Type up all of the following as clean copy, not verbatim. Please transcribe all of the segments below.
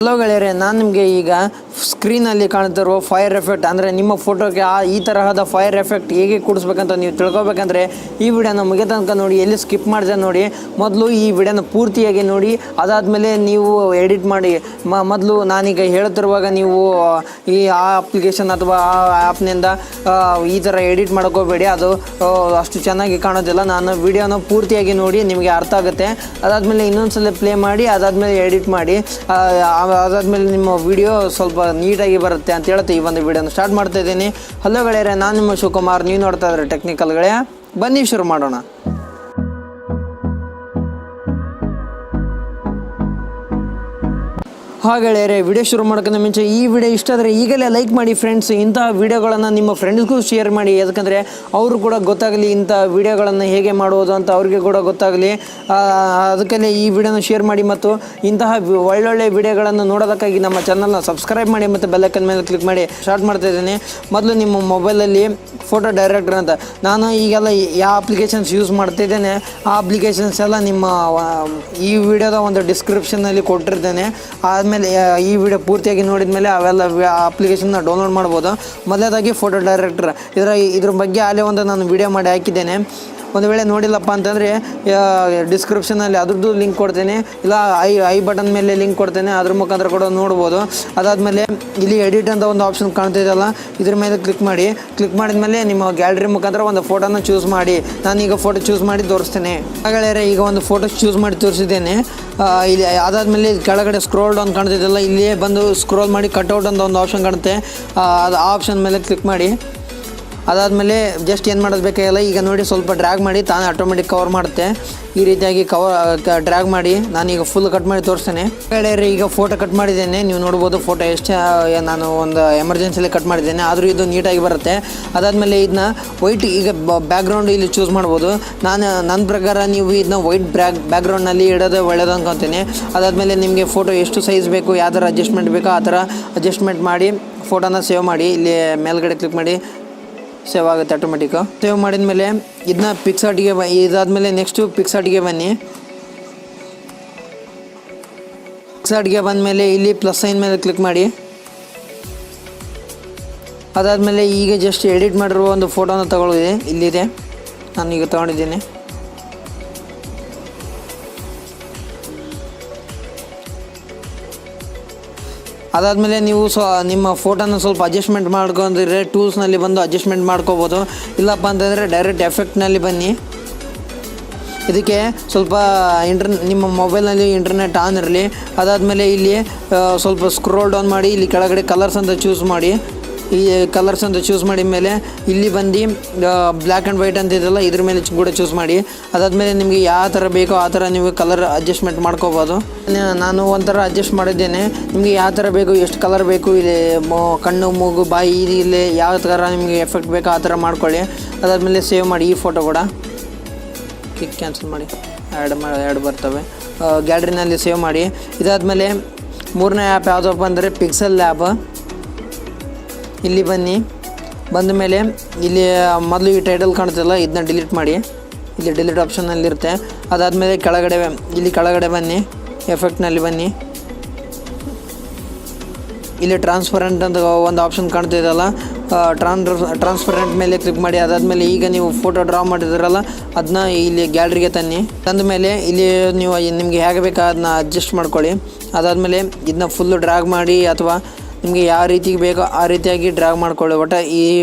Hello ಗೆಳೆಯರೆ, ನಾನು ನಿಮಗೆ ಈಗ ಸ್ಕ್ರೀನಲ್ಲಿ ಕಾಣ್ತಿರುವ ಫೈರ್ ಎಫೆಕ್ಟ್ ಅಂದರೆ ನಿಮ್ಮ ಫೋಟೋಗೆ ಈ ತರಹದ ಫೈರ್ ಎಫೆಕ್ಟ್ ಹೇಗೆ ಕೂಡಿಸ್ಬೇಕಂತ ನೀವು ತಿಳ್ಕೊಬೇಕಂದ್ರೆ ಈ ವಿಡಿಯೋನ ಮುಗಿದ ತನಕ ನೋಡಿ, ಎಲ್ಲಿ ಸ್ಕಿಪ್ ಮಾಡಿದೆ ನೋಡಿ. ಮೊದಲು ಈ ವಿಡಿಯೋನ ಪೂರ್ತಿಯಾಗಿ ನೋಡಿ, ಅದಾದಮೇಲೆ ನೀವು ಎಡಿಟ್ ಮಾಡಿ. ಮೊದಲು ನಾನೀಗ ಹೇಳ್ತಿರುವಾಗ ನೀವು ಆ ಅಪ್ಲಿಕೇಶನ್ ಅಥವಾ ಆ ಆ್ಯಪ್ನಿಂದ ಈ ಥರ ಎಡಿಟ್ ಮಾಡ್ಕೋಬೇಡಿ, ಅದು ಅಷ್ಟು ಚೆನ್ನಾಗಿ ಕಾಣೋದಿಲ್ಲ. ನಾನು ವಿಡಿಯೋನ ಪೂರ್ತಿಯಾಗಿ ನೋಡಿ, ನಿಮಗೆ ಅರ್ಥ ಆಗುತ್ತೆ. ಅದಾದಮೇಲೆ ಇನ್ನೊಂದ್ಸಲ ಪ್ಲೇ ಮಾಡಿ, ಅದಾದಮೇಲೆ ಎಡಿಟ್ ಮಾಡಿ, ಅದಾದಮೇಲೆ ನಿಮ್ಮ ವಿಡಿಯೋ ಸ್ವಲ್ಪ ನೀಟಾಗಿ ಬರುತ್ತೆ ಅಂತ ಹೇಳ್ತಾ ಈ ಒಂದು ವಿಡಿಯೋನ ಸ್ಟಾರ್ಟ್ ಮಾಡ್ತಾ ಇದ್ದೀನಿ. ಹಲೋ ಗೆಳೆಯರೆ, ನಾನು ನಿಮ್ಮ ಶಿವು ಕುಮಾರ್, ನೀವು ನೋಡ್ತಾ ಇದ್ದಾರೆ ಟೆಕ್ನಿಕಲ್ ಗೆಳೆಯ. ಬನ್ನಿ ಶುರು ಮಾಡೋಣ. ಗೆಳೆಯರೆ, ವಿಡಿಯೋ ಶುರು ಮಾಡೋಕ್ಕಿಂತ ಮುಂಚೆ ಈ ವಿಡಿಯೋ ಇಷ್ಟ ಆದರೆ ಈಗಲೇ ಲೈಕ್ ಮಾಡಿ ಫ್ರೆಂಡ್ಸ್. ಇಂತಹ ವಿಡಿಯೋಗಳನ್ನು ನಿಮ್ಮ ಫ್ರೆಂಡ್ಸ್ಗೂ ಶೇರ್ ಮಾಡಿ, ಯಾಕಂದರೆ ಅವರು ಕೂಡ ಗೊತ್ತಾಗಲಿ ಇಂಥ ವಿಡಿಯೋಗಳನ್ನು ಹೇಗೆ ಮಾಡುವುದು ಅಂತ ಅವ್ರಿಗೆ ಕೂಡ ಗೊತ್ತಾಗಲಿ. ಅದಕ್ಕೆ ಈ ವಿಡಿಯೋನ ಶೇರ್ ಮಾಡಿ ಮತ್ತು ಇಂತಹ ಒಳ್ಳೊಳ್ಳೆ ವಿಡಿಯೋಗಳನ್ನು ನೋಡೋದಕ್ಕಾಗಿ ನಮ್ಮ ಚಾನಲ್ನ ಸಬ್ಸ್ಕ್ರೈಬ್ ಮಾಡಿ ಮತ್ತು ಬೆಲ್ ಐಕಾನ್ ಮೇಲೆ ಕ್ಲಿಕ್ ಮಾಡಿ. ಸ್ಟಾರ್ಟ್ ಮಾಡ್ತಾ ಇದ್ದೀನಿ. ಮೊದಲು ನಿಮ್ಮ ಮೊಬೈಲಲ್ಲಿ ಫೋಟೋ ಡೈರೆಕ್ಟರ್ ಅಂತ ನಾನು ಈಗೆಲ್ಲ ಯಾವ ಅಪ್ಲಿಕೇಶನ್ಸ್ ಯೂಸ್ ಮಾಡ್ತಿದ್ದೇನೆ ಆ ಅಪ್ಲಿಕೇಶನ್ಸ್ ಎಲ್ಲ ನಿಮ್ಮ ಈ ವಿಡಿಯೋದ ಒಂದು ಡಿಸ್ಕ್ರಿಪ್ಷನ್ನಲ್ಲಿ ಕೊಟ್ಟಿರ್ತೇನೆ. ಆದಮೇಲೆ ಈ ವಿಡಿಯೋ ಪೂರ್ತಿಯಾಗಿ ನೋಡಿದ ಮೇಲೆ ಅವೆಲ್ಲ ಅಪ್ಲಿಕೇಶನ್ನ ಡೌನ್ಲೋಡ್ ಮಾಡ್ಬೋದು. ಮೊದಲನೇದಾಗಿ ಫೋಟೋ ಡೈರೆಕ್ಟರ್, ಇದ್ರ ಬಗ್ಗೆ ಅಲ್ಲೇ ಒಂದು ನಾನು ವಿಡಿಯೋ ಮಾಡಿ ಹಾಕಿದ್ದೇನೆ. ಒಂದು ವೇಳೆ ನೋಡಿಲ್ಲಪ್ಪ ಅಂತಂದರೆ ಡಿಸ್ಕ್ರಿಪ್ಷನಲ್ಲಿ ಅದ್ರದ್ದು ಲಿಂಕ್ ಕೊಡ್ತೇನೆ, ಇಲ್ಲ ಐ ಬಟನ್ ಮೇಲೆ ಲಿಂಕ್ ಕೊಡ್ತೇನೆ, ಅದ್ರ ಮುಖಾಂತರ ಕೂಡ ನೋಡ್ಬೋದು. ಅದಾದಮೇಲೆ ಇಲ್ಲಿ ಎಡಿಟ್ ಅಂತ ಒಂದು ಆಪ್ಷನ್ ಕಾಣ್ತಿದೆಯಲ್ಲ, ಇದ್ರ ಮೇಲೆ ಕ್ಲಿಕ್ ಮಾಡಿ. ಕ್ಲಿಕ್ ಮಾಡಿದ್ಮೇಲೆ ನಿಮ್ಮ ಗ್ಯಾಲರಿ ಮುಖಾಂತರ ಒಂದು ಫೋಟೋನ ಚೂಸ್ ಮಾಡಿ. ನಾನೀಗ ಫೋಟೋ ಚೂಸ್ ಮಾಡಿ ತೋರಿಸ್ತೇನೆ. ಹಾಗಾದರೆ ಈಗ ಒಂದು ಫೋಟೋ ಚೂಸ್ ಮಾಡಿ ತೋರಿಸಿದ್ದೇನೆ. ಇಲ್ಲಿ ಅದಾದಮೇಲೆ ಕೆಳಗಡೆ ಸ್ಕ್ರೋಲ್ ಡೌನ್ ಕಾಣ್ತಿದೆಯಲ್ಲ, ಇಲ್ಲಿಯೇ ಬಂದು ಸ್ಕ್ರೋಲ್ ಮಾಡಿ ಕಟ್ಔಟ್ ಅಂತ ಒಂದು ಆಪ್ಷನ್ ಕಾಣುತ್ತೆ, ಅದು ಆ ಆಪ್ಷನ್ ಮೇಲೆ ಕ್ಲಿಕ್ ಮಾಡಿ. ಅದಾದಮೇಲೆ ಜಸ್ಟ್ ಏನು ಮಾಡೋದು ಬೇಕಾಗಿಲ್ಲ, ಈಗ ನೋಡಿ ಸ್ವಲ್ಪ ಡ್ರ್ಯಾಗ್ ಮಾಡಿ, ತಾನೇ ಆಟೋಮೆಟಿಕ್ ಕವರ್ ಮಾಡುತ್ತೆ. ಈ ರೀತಿಯಾಗಿ ಡ್ರ್ಯಾಗ್ ಮಾಡಿ ನಾನೀಗ ಫುಲ್ ಕಟ್ ಮಾಡಿ ತೋರಿಸ್ತೇನೆ. ಗೆಳೆಯರೆ, ಈಗ ಫೋಟೋ ಕಟ್ ಮಾಡಿದ್ದೇನೆ, ನೀವು ನೋಡ್ಬೋದು. ಫೋಟೋ ಎಷ್ಟು ನಾನು ಒಂದು ಎಮರ್ಜೆನ್ಸಿಲಿ ಕಟ್ ಮಾಡಿದ್ದೇನೆ, ಆದರೂ ಇದು ನೀಟಾಗಿ ಬರುತ್ತೆ. ಅದಾದಮೇಲೆ ಇದನ್ನ ವೈಟ್, ಈಗ ಬ್ಯಾಕ್ಗ್ರೌಂಡ್ ಇಲ್ಲಿ ಚೂಸ್ ಮಾಡ್ಬೋದು. ನನ್ನ ಪ್ರಕಾರ ನೀವು ಇದನ್ನ ವೈಟ್ ಬ್ಯಾಕ್ಗ್ರೌಂಡ್ನಲ್ಲಿ ಇಡೋದು ಒಳ್ಳೆಯದು ಅನ್ಕೊತೀನಿ. ಅದಾದಮೇಲೆ ನಿಮಗೆ ಫೋಟೋ ಎಷ್ಟು ಸೈಜ್ ಬೇಕು, ಯಾವ ಥರ ಅಡ್ಜಸ್ಟ್ಮೆಂಟ್ ಬೇಕೋ ಆ ಥರ ಅಡ್ಜಸ್ಟ್ಮೆಂಟ್ ಮಾಡಿ ಫೋಟೋನ ಸೇವ್ ಮಾಡಿ. ಇಲ್ಲಿ ಮೇಲ್ಗಡೆ ಕ್ಲಿಕ್ ಮಾಡಿ, ಸೇವ್ ಆಗುತ್ತೆ ಆಟೋಮೆಟಿಕ್ಕು. ಸೇವ್ ಮಾಡಿದ ಮೇಲೆ ಇದನ್ನ ಪಿಕ್ಸಾರ್ಟಿಗೆ ಇದಾದಮೇಲೆ ನೆಕ್ಸ್ಟು ಪಿಕ್ಸಾರ್ಟಿಗೆ ಬನ್ನಿ. ಪಿಕ್ಸಾರ್ಟ್ಗೆ ಬಂದಮೇಲೆ ಇಲ್ಲಿ ಪ್ಲಸ್ ಸೈನ್ ಮೇಲೆ ಕ್ಲಿಕ್ ಮಾಡಿ. ಅದಾದಮೇಲೆ ಈಗ ಜಸ್ಟ್ ಎಡಿಟ್ ಮಾಡಿರುವ ಒಂದು ಫೋಟೋನ ತಗೊಳ್ಳಿದೆ, ಇಲ್ಲಿದೆ, ನಾನೀಗ ತೊಗೊಂಡಿದ್ದೀನಿ. ಅದಾದಮೇಲೆ ನೀವು ನಿಮ್ಮ ಫೋಟೋನ ಸ್ವಲ್ಪ ಅಡ್ಜಸ್ಟ್ಮೆಂಟ್ ಮಾಡ್ಕೊಂಡಿದ್ರೆ ಟೂಲ್ಸ್ನಲ್ಲಿ ಬಂದು ಅಡ್ಜಸ್ಟ್ಮೆಂಟ್ ಮಾಡ್ಕೋಬೋದು. ಇಲ್ಲಪ್ಪ ಅಂತಂದರೆ ಡೈರೆಕ್ಟ್ ಎಫೆಕ್ಟ್ನಲ್ಲಿ ಬನ್ನಿ. ಇದಕ್ಕೆ ಸ್ವಲ್ಪ ನಿಮ್ಮ ಮೊಬೈಲ್ನಲ್ಲಿ ಇಂಟರ್ನೆಟ್ ಆನ್ ಇರಲಿ. ಅದಾದಮೇಲೆ ಇಲ್ಲಿ ಸ್ವಲ್ಪ ಸ್ಕ್ರೋಲ್ ಡೌನ್ ಮಾಡಿ, ಇಲ್ಲಿ ಕೆಳಗಡೆ ಕಲರ್ಸ್ ಅಂತ ಚೂಸ್ ಮಾಡಿ. ಈ ಕಲರ್ಸ್ ಅಂತ ಚೂಸ್ ಮಾಡಿದ ಮೇಲೆ ಇಲ್ಲಿ ಬಂದು ಬ್ಲ್ಯಾಕ್ ಆ್ಯಂಡ್ ವೈಟ್ ಅಂತ ಇದೆಯಲ್ಲ, ಇದ್ರ ಮೇಲೆ ಕೂಡ ಚೂಸ್ ಮಾಡಿ. ಅದಾದಮೇಲೆ ನಿಮಗೆ ಯಾವ ಥರ ಬೇಕೋ ಆ ಥರ ನೀವು ಕಲರ್ ಅಡ್ಜಸ್ಟ್ಮೆಂಟ್ ಮಾಡ್ಕೋಬೋದು. ನಾನು ಒಂಥರ ಅಡ್ಜಸ್ಟ್ ಮಾಡಿದ್ದೇನೆ, ನಿಮಗೆ ಯಾವ ಥರ ಬೇಕು, ಎಷ್ಟು ಕಲರ್ ಬೇಕು, ಇಲ್ಲಿ ಕಣ್ಣು, ಮೂಗು, ಬಾಯಿ, ಇಲ್ಲಿ ಯಾವ ಥರ ನಿಮಗೆ ಎಫೆಕ್ಟ್ ಬೇಕೋ ಆ ಥರ ಮಾಡ್ಕೊಳ್ಳಿ. ಅದಾದಮೇಲೆ ಸೇವ್ ಮಾಡಿ. ಈ ಫೋಟೋ ಕೂಡ ಕ್ಯಾನ್ಸಲ್ ಮಾಡಿ, ಎರಡು ಬರ್ತವೆ. ಗ್ಯಾಲರಿನಲ್ಲಿ ಸೇವ್ ಮಾಡಿ. ಇದಾದಮೇಲೆ ಮೂರನೇ ಆ್ಯಪ್ ಯಾವುದಪ್ಪ ಅಂದರೆ PixelLab. ಇಲ್ಲಿ ಬನ್ನಿ. ಬಂದ ಮೇಲೆ ಇಲ್ಲಿ ಮೊದಲು ಈ ಟೈಟಲ್ ಕಾಣ್ತಿಲ್ಲ, ಇದನ್ನ ಡಿಲೀಟ್ ಮಾಡಿ. ಇಲ್ಲಿ ಡಿಲೀಟ್ ಆಪ್ಷನ್ನಲ್ಲಿರುತ್ತೆ. ಅದಾದಮೇಲೆ ಇಲ್ಲಿ ಕೆಳಗಡೆ ಬನ್ನಿ, ಎಫೆಕ್ಟ್ನಲ್ಲಿ ಬನ್ನಿ. ಇಲ್ಲಿ ಟ್ರಾನ್ಸ್ಪರೆಂಟ್ ಅಂತ ಒಂದು ಆಪ್ಷನ್ ಕಾಣ್ತಿದೆಯಲ್ಲ, ಟ್ರಾನ್ಸ್ಪರೆಂಟ್ ಮೇಲೆ ಕ್ಲಿಕ್ ಮಾಡಿ. ಅದಾದಮೇಲೆ ಈಗ ನೀವು ಫೋಟೋ ಡ್ರಾ ಮಾಡಿದ್ರಲ್ಲ, ಅದನ್ನ ಇಲ್ಲಿ ಗ್ಯಾಲರಿಗೆ ತನ್ನಿ. ತಂದ ಮೇಲೆ ಇಲ್ಲಿ ನೀವು ನಿಮಗೆ ಹೇಗೆ ಬೇಕು ಅದನ್ನ ಅಡ್ಜಸ್ಟ್ ಮಾಡ್ಕೊಳ್ಳಿ. ಅದಾದಮೇಲೆ ಇದನ್ನ ಫುಲ್ಲು ಡ್ರ್ಯಾಗ್ ಮಾಡಿ, ಅಥವಾ ನಿಮಗೆ ಯಾವ ರೀತಿಗೆ ಬೇಕೋ ಆ ರೀತಿಯಾಗಿ ಡ್ರ್ಯಾಗ್ ಮಾಡ್ಕೊಳ್ಳಿ. ಒಟ್ಟು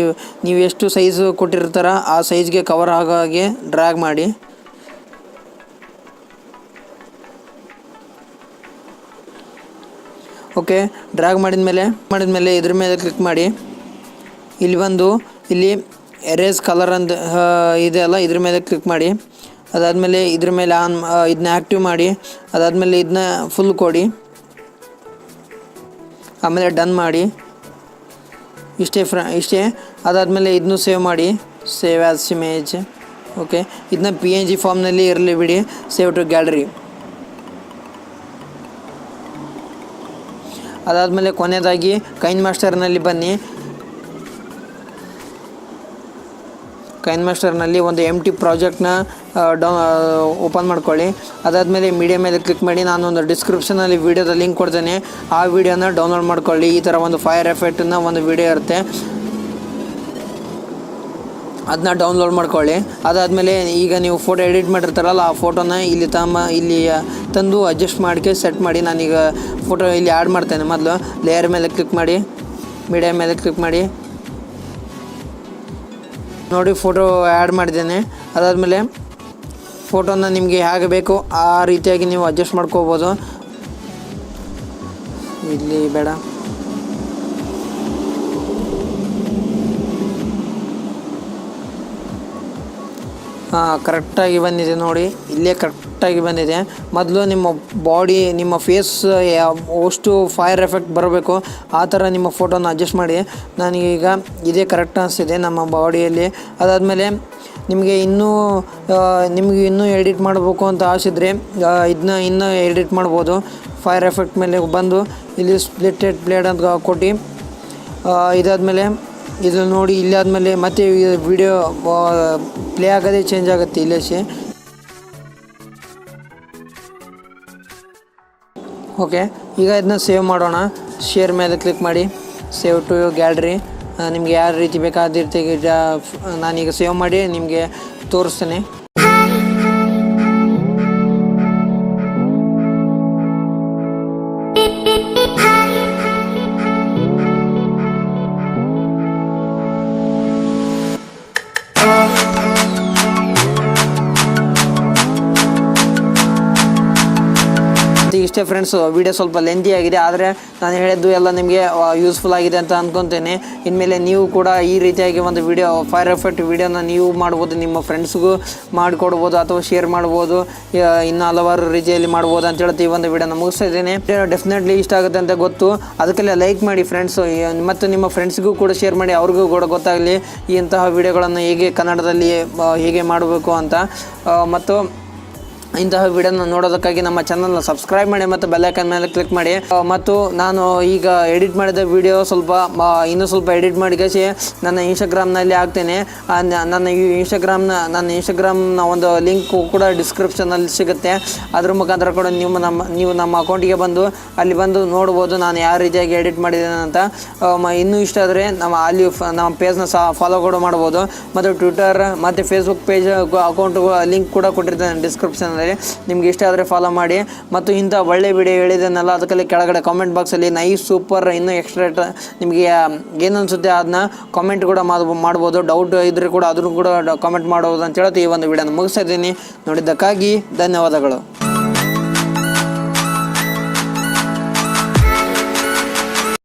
ನೀವು ಎಷ್ಟು ಸೈಜು ಕೊಟ್ಟಿರ್ತಾರ ಆ ಸೈಜ್ಗೆ ಕವರ್ ಆಗೋ ಹಾಗೆ ಡ್ರ್ಯಾಗ್ ಮಾಡಿ. ಓಕೆ, ಡ್ರ್ಯಾಗ್ ಮಾಡಿದ್ಮೇಲೆ ಇದ್ರ ಮೇಲೆ ಕ್ಲಿಕ್ ಮಾಡಿ. ಇಲ್ಲಿ ಎರೇಸ್ ಕಲರ್ ಅಂತ ಇದೆಯಲ್ಲ, ಇದ್ರ ಮೇಲೆ ಕ್ಲಿಕ್ ಮಾಡಿ. ಅದಾದಮೇಲೆ ಇದ್ರ ಮೇಲೆ ಇದನ್ನ ಆ್ಯಕ್ಟಿವ್ ಮಾಡಿ. ಅದಾದಮೇಲೆ ಇದನ್ನ ಫುಲ್ ಕೊಡಿ. ಆಮೇಲೆ ಡನ್ ಮಾಡಿ. ಇಷ್ಟೇ. ಅದಾದಮೇಲೆ ಇದನ್ನು ಸೇವ್ ಮಾಡಿ, ಸೇವ್ ಆ್ಯಸ್ ಇಮೇಜ್. ಓಕೆ, ಇದನ್ನ PNG ಫಾರ್ಮ್ನಲ್ಲಿ ಇರಲಿ ಬಿಡಿ. Save to gallery. ಅದಾದಮೇಲೆ ಕೊನೆಯದಾಗಿ ಕೈನ್ಮಾಸ್ಟರ್ನಲ್ಲಿ ಬನ್ನಿ. ಕೈನ್ಮಾಸ್ಟರ್ನಲ್ಲಿ ಒಂದು ಎಂಟಿ ಪ್ರಾಜೆಕ್ಟ್ನ ಓಪನ್ ಮಾಡ್ಕೊಳ್ಳಿ. ಅದಾದಮೇಲೆ ಮೀಡಿಯಾ ಮೇಲೆ ಕ್ಲಿಕ್ ಮಾಡಿ. ನಾನೊಂದು ಡಿಸ್ಕ್ರಿಪ್ಷನಲ್ಲಿ ವೀಡಿಯೋದ ಲಿಂಕ್ ಕೊಡ್ತೇನೆ, ಆ ವಿಡಿಯೋನ ಡೌನ್ಲೋಡ್ ಮಾಡ್ಕೊಳ್ಳಿ. ಈ ಥರ ಒಂದು ಫೈರ್ ಎಫೆಕ್ಟನ್ನ ಒಂದು ವಿಡಿಯೋ ಇರುತ್ತೆ, ಅದನ್ನ ಡೌನ್ಲೋಡ್ ಮಾಡ್ಕೊಳ್ಳಿ. ಅದಾದಮೇಲೆ ಈಗ ನೀವು ಫೋಟೋ ಎಡಿಟ್ ಮಾಡಿರ್ತಾರಲ್ಲ, ಆ ಫೋಟೋನ ಇಲ್ಲಿ ತಂದು ಅಡ್ಜಸ್ಟ್ ಮಾಡಿಕೆ ಸೆಟ್ ಮಾಡಿ. ನಾನೀಗ ಫೋಟೋ ಇಲ್ಲಿ ಆ್ಯಡ್ ಮಾಡ್ತೇನೆ. ಮೊದಲು ಲೇಯರ್ ಮೇಲೆ ಕ್ಲಿಕ್ ಮಾಡಿ, ಮೀಡಿಯಾ ಮೇಲೆ ಕ್ಲಿಕ್ ಮಾಡಿ. ನೋಡಿ ಫೋಟೋ ಆ್ಯಡ್ ಮಾಡಿದ್ದೇನೆ. ಅದಾದಮೇಲೆ ಫೋಟೋನ ನಿಮಗೆ ಹೇಗೆ ಬೇಕು ಆ ರೀತಿಯಾಗಿ ನೀವು ಅಡ್ಜಸ್ಟ್ ಮಾಡ್ಕೋಬೋದು. ಇಲ್ಲಿ ಬೇಡ, ಕರೆಕ್ಟಾಗಿ ಬಂದಿದೆ ನೋಡಿ, ಇಲ್ಲೇ ಕರೆಕ್ಟಾಗಿ ಬಂದಿದೆ. ಮೊದಲು ನಿಮ್ಮ ಬಾಡಿ, ನಿಮ್ಮ ಫೇಸ್ ಅಷ್ಟು ಫೈರ್ ಎಫೆಕ್ಟ್ ಬರಬೇಕು, ಆ ಥರ ನಿಮ್ಮ ಫೋಟೋನ ಅಡ್ಜಸ್ಟ್ ಮಾಡಿ. ನನಗೀಗ ಇದೇ ಕರೆಕ್ಟ್ ಅನಿಸ್ತಿದೆ ನಮ್ಮ ಬಾಡಿಯಲ್ಲಿ. ಅದಾದಮೇಲೆ ನಿಮಗೆ ಇನ್ನೂ ಎಡಿಟ್ ಮಾಡಬೇಕು ಅಂತ ಆಸೆಯಿದ್ರೆ ಇದನ್ನ ಇನ್ನೂ ಎಡಿಟ್ ಮಾಡ್ಬೋದು. ಫೈರ್ ಎಫೆಕ್ಟ್ ಮೇಲೆ ಬಂದು ಇಲ್ಲಿ ಸ್ಪ್ಲಿಟೆಡ್ ಬ್ಲೇಡ್ ಅಂತ ಕೊಟ್ಟು ಇದಾದಮೇಲೆ ಇದು ನೋಡಿ, ಇಲ್ಲಿ ಆದಮೇಲೆ ಮತ್ತೆ ವಿಡಿಯೋ ಪ್ಲೇ ಆಗೋದೇ ಚೇಂಜ್ ಆಗುತ್ತೆ ಇಲ್ಲೇ. ಓಕೆ, ಈಗ ಇದನ್ನ ಸೇವ್ ಮಾಡೋಣ. ಶೇರ್ ಮೇಲೆ ಕ್ಲಿಕ್ ಮಾಡಿ, ಸೇವ್ ಟು ಗ್ಯಾಲರಿ. ನಿಮಗೆ ಯಾವ ರೀತಿ ಬೇಕಾ ಅದೇ ರೀತಿ ನಾನೀಗ ಸೇವ್ ಮಾಡಿ ನಿಮಗೆ ತೋರಿಸ್ತೇನೆ. ಇಷ್ಟೇ ಫ್ರೆಂಡ್ಸ್, ವಿಡಿಯೋ ಸ್ವಲ್ಪ ಲೆಂತಿ ಆಗಿದೆ, ಆದರೆ ನಾನು ಹೇಳಿದ್ದು ಎಲ್ಲ ನಿಮಗೆ ಯೂಸ್ಫುಲ್ ಆಗಿದೆ ಅಂತ ಅಂದ್ಕೊತೇನೆ. ಇನ್ಮೇಲೆ ನೀವು ಕೂಡ ಈ ರೀತಿಯಾಗಿ ಒಂದು ವಿಡಿಯೋ ಫೈರ್ ಎಫೆಕ್ಟ್ ವಿಡಿಯೋನ ನೀವು ಮಾಡ್ಬೋದು, ನಿಮ್ಮ ಫ್ರೆಂಡ್ಸ್ಗೂ ಮಾಡಿಕೊಡ್ಬೋದು ಅಥವಾ ಶೇರ್ ಮಾಡ್ಬೋದು, ಇನ್ನೂ ಹಲವಾರು ರೀತಿಯಲ್ಲಿ ಮಾಡ್ಬೋದು ಅಂತ ಹೇಳ್ತೀವಿ. ಈ ಒಂದು ವಿಡಿಯೋನ ಮುಗಿಸ್ತಾ ಇದ್ದೇನೆ. ಡೆಫಿನೆಟ್ಲಿ ಇಷ್ಟ ಆಗುತ್ತೆ ಅಂತ ಗೊತ್ತು, ಅದಕ್ಕೆಲ್ಲ ಲೈಕ್ ಮಾಡಿ ಫ್ರೆಂಡ್ಸ್, ಮತ್ತು ನಿಮ್ಮ ಫ್ರೆಂಡ್ಸ್ಗೂ ಕೂಡ ಶೇರ್ ಮಾಡಿ, ಅವ್ರಿಗೂ ಕೂಡ ಗೊತ್ತಾಗಲಿ ಇಂತಹ ವಿಡಿಯೋಗಳನ್ನು ಹೇಗೆ ಕನ್ನಡದಲ್ಲಿ ಹೇಗೆ ಮಾಡಬೇಕು ಅಂತ. ಮತ್ತು ಇಂತಹ ವಿಡಿಯೋನ ನೋಡೋದಕ್ಕಾಗಿ ನಮ್ಮ ಚಾನಲ್ನ ಸಬ್ಸ್ಕ್ರೈಬ್ ಮಾಡಿ ಮತ್ತು ಬೆಲ್ ಐಕಾನ್ ಮೇಲೆ ಕ್ಲಿಕ್ ಮಾಡಿ. ಮತ್ತು ನಾನು ಈಗ ಎಡಿಟ್ ಮಾಡಿದ ವಿಡಿಯೋ ಇನ್ನೂ ಸ್ವಲ್ಪ ಎಡಿಟ್ ಮಾಡಿ ನನ್ನ ಇನ್ಸ್ಟಾಗ್ರಾಮ್ನಲ್ಲಿ ಹಾಕ್ತೇನೆ. ನನ್ನ ಇನ್ಸ್ಟಾಗ್ರಾಮ್ನ ಒಂದು ಲಿಂಕ್ ಕೂಡ ಡಿಸ್ಕ್ರಿಪ್ಷನಲ್ಲಿ ಸಿಗುತ್ತೆ. ಅದ್ರ ಮುಖಾಂತರ ಕೂಡ ನೀವು ನಮ್ಮ ಅಕೌಂಟಿಗೆ ಬಂದು ಅಲ್ಲಿ ಬಂದು ನೋಡ್ಬೋದು ನಾನು ಯಾವ ರೀತಿಯಾಗಿ ಎಡಿಟ್ ಮಾಡಿದ್ದೇನೆ ಅಂತ. ಇನ್ನೂ ಇಷ್ಟ ಆದರೆ ನಮ್ಮ ಪೇಜ್ನ ಫಾಲೋ ಕೂಡ ಮಾಡ್ಬೋದು. ಮತ್ತು ಟ್ವಿಟರ್ ಮತ್ತು ಫೇಸ್ಬುಕ್ ಪೇಜ್ ಅಕೌಂಟ್ ಲಿಂಕ್ ಕೂಡ ಕೊಟ್ಟಿರ್ತೇನೆ ಡಿಸ್ಕ್ರಿಪ್ಷನಲ್ಲಿ. ನಿಮ್ಗೆ ಇಷ್ಟ ಆದರೆ ಫಾಲೋ ಮಾಡಿ. ಮತ್ತು ಇಂಥ ಒಳ್ಳೆ ವಿಡಿಯೋ ಹೇಳಿದ್ದನ್ನೆಲ್ಲ ಅದಕ್ಕೆ ಕೆಳಗಡೆ ಕಾಮೆಂಟ್ ಬಾಕ್ಸಲ್ಲಿ ನೈಸ್, ಸೂಪರ್, ಇನ್ನೂ ಎಕ್ಸ್ಟ್ರಾ ನಿಮಗೆ ಏನು ಅನಿಸುತ್ತೆ ಅದನ್ನ ಕಾಮೆಂಟ್ ಕೂಡ ಮಾಡ್ಬೋದು. ಡೌಟ್ ಇದ್ದರೆ ಕೂಡ ಅದನ್ನು ಕೂಡ ಕಾಮೆಂಟ್ ಮಾಡ್ಬೋದು ಅಂತ ಹೇಳ್ತೀವಿ. ಈ ಒಂದು ವಿಡಿಯೋನ ಮುಗಿಸ್ತಾ ಇದ್ದೀನಿ. ನೋಡಿದ್ದಕ್ಕಾಗಿ ಧನ್ಯವಾದಗಳು.